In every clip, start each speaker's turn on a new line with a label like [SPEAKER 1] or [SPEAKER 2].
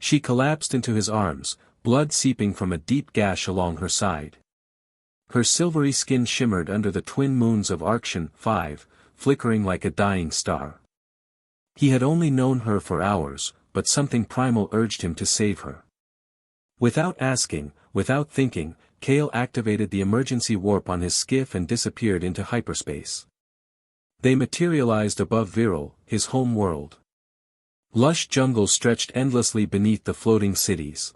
[SPEAKER 1] She collapsed into his arms, blood seeping from a deep gash along her side. Her silvery skin shimmered under the twin moons of HFY, flickering like a dying star. He had only known her for hours, but something primal urged him to save her. Without asking, without thinking, Kael activated the emergency warp on his skiff and disappeared into hyperspace. They materialized above Virell, his home world. Lush jungles stretched endlessly beneath the floating cities.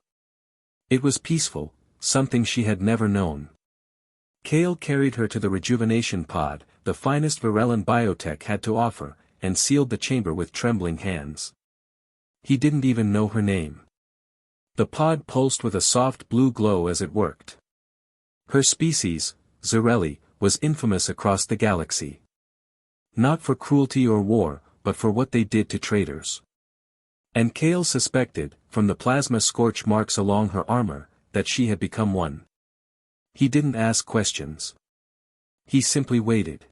[SPEAKER 1] It was peaceful, something she had never known. Kael carried her to the rejuvenation pod, the finest Virellan biotech had to offer, and sealed the chamber with trembling hands. He didn't even know her name. The pod pulsed with a soft blue glow as it worked. Her species, Xirelli, was infamous across the galaxy. Not for cruelty or war, but for what they did to traitors. And Kael suspected, from the plasma scorch marks along her armor, that she had become one. He didn't ask questions. He simply waited.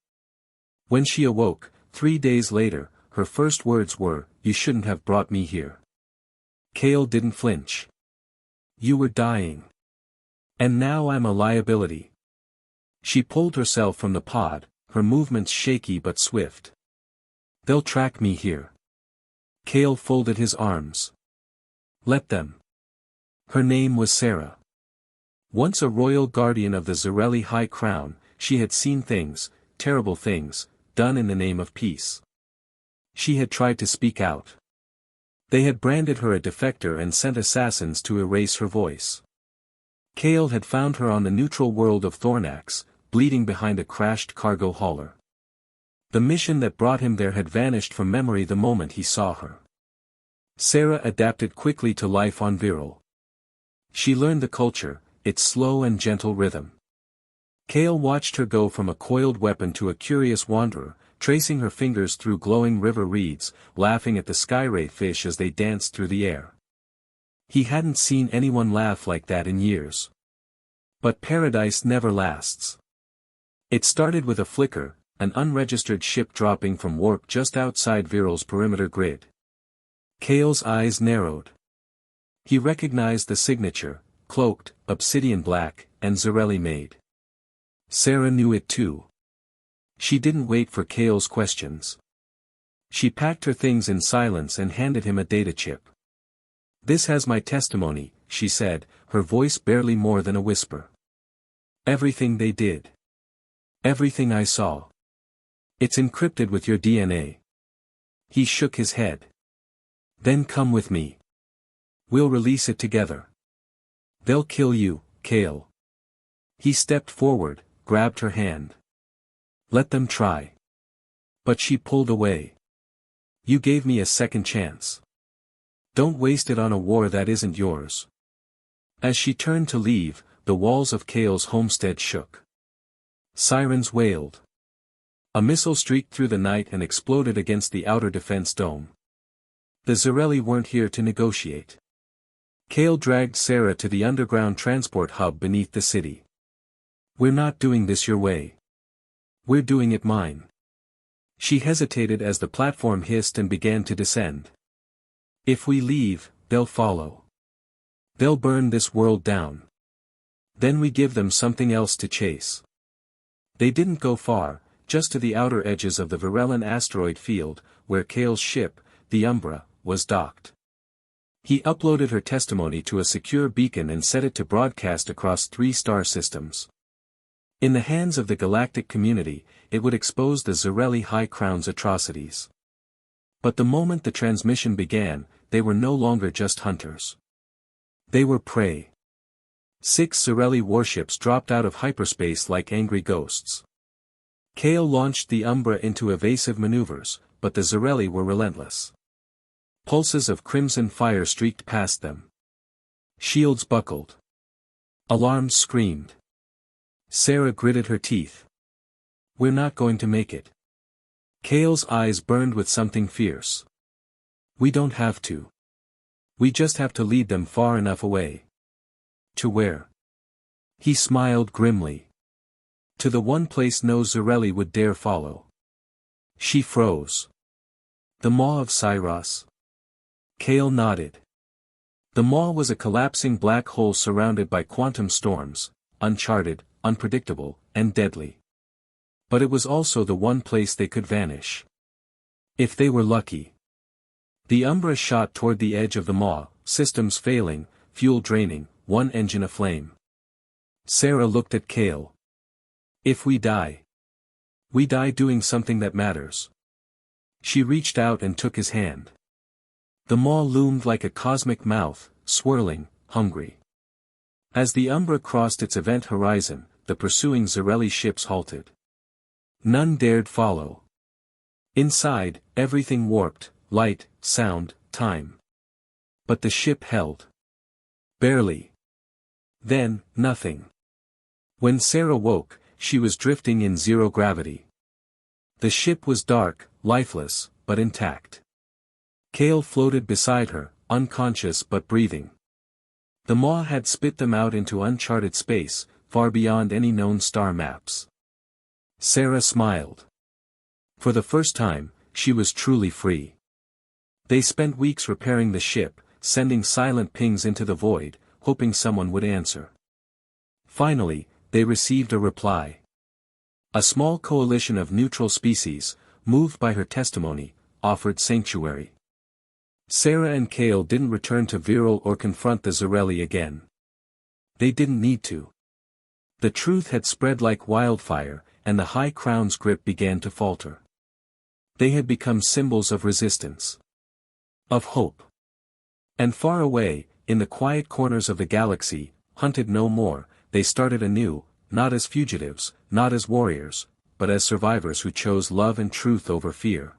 [SPEAKER 1] When she awoke, 3 days later, her first words were, "You shouldn't have brought me here." Kael didn't flinch. "You were dying. And now I'm a liability." She pulled herself from the pod, her movements shaky but swift. "They'll track me here." Kael folded his arms. "Let them." Her name was Sera. Once a royal guardian of the Xirelli High Crown, she had seen things, terrible things, done in the name of peace. She had tried to speak out. They had branded her a defector and sent assassins to erase her voice. Kael had found her on the neutral world of Thornax, bleeding behind a crashed cargo hauler. The mission that brought him there had vanished from memory the moment he saw her. Sera adapted quickly to life on Virell. She learned the culture, its slow and gentle rhythm. Kael watched her go from a coiled weapon to a curious wanderer, tracing her fingers through glowing river reeds, laughing at the skyray fish as they danced through the air. He hadn't seen anyone laugh like that in years. But paradise never lasts. It started with a flicker, an unregistered ship dropping from warp just outside Virell's perimeter grid. Kael's eyes narrowed. He recognized the signature, cloaked, obsidian black, and Xirelli made. Sera knew it too. She didn't wait for Kael's questions. She packed her things in silence and handed him a data chip. "This has my testimony," she said, her voice barely more than a whisper. "Everything they did. Everything I saw. It's encrypted with your DNA." He shook his head. "Then come with me. We'll release it together. They'll kill you, Kael." He stepped forward, grabbed her hand. "Let them try." But she pulled away. "You gave me a second chance. Don't waste it on a war that isn't yours." As she turned to leave, the walls of Kael's homestead shook. Sirens wailed. A missile streaked through the night and exploded against the outer defense dome. The Xirelli weren't here to negotiate. Kael dragged Sera to the underground transport hub beneath the city. "We're not doing this your way. We're doing it mine." She hesitated as the platform hissed and began to descend. "If we leave, they'll follow. They'll burn this world down. Then we give them something else to chase." They didn't go far, just to the outer edges of the Virellan asteroid field, where Kael's ship, the Umbra, was docked. He uploaded her testimony to a secure beacon and set it to broadcast across 3 star systems. In the hands of the galactic community, it would expose the Xirelli High Crown's atrocities. But the moment the transmission began, they were no longer just hunters. They were prey. 6 Xirelli warships dropped out of hyperspace like angry ghosts. Kael launched the Umbra into evasive maneuvers, but the Xirelli were relentless. Pulses of crimson fire streaked past them. Shields buckled. Alarms screamed. Sera gritted her teeth. "We're not going to make it." Kael's eyes burned with something fierce. "We don't have to. We just have to lead them far enough away." "To where?" He smiled grimly. "To the one place no Xirelli would dare follow." She froze. "The Maw of Cyros?" Kael nodded. The Maw was a collapsing black hole surrounded by quantum storms, uncharted, unpredictable, and deadly. But it was also the one place they could vanish. If they were lucky. The Umbra shot toward the edge of the Maw, systems failing, fuel draining, one engine aflame. Sera looked at Kael. If we die. We die doing something that matters. She reached out and took his hand. The Maw loomed like a cosmic mouth, swirling, hungry. As the Umbra crossed its event horizon, the pursuing Xirelli ships halted. None dared follow. Inside, everything warped, light, sound, time. But the ship held. Barely. Then, nothing. When Sera woke, she was drifting in zero gravity. The ship was dark, lifeless, but intact. Kael floated beside her, unconscious but breathing. The Maw had spit them out into uncharted space, far beyond any known star maps. Sera smiled. For the first time, she was truly free. They spent weeks repairing the ship, sending silent pings into the void, hoping someone would answer. Finally, they received a reply. A small coalition of neutral species, moved by her testimony, offered sanctuary. Sera and Kael didn't return to Virell or confront the Xirelli again. They didn't need to. The truth had spread like wildfire, and the High Crown's grip began to falter. They had become symbols of resistance. Of hope. And far away, in the quiet corners of the galaxy, hunted no more, they started anew, not as fugitives, not as warriors, but as survivors who chose love and truth over fear.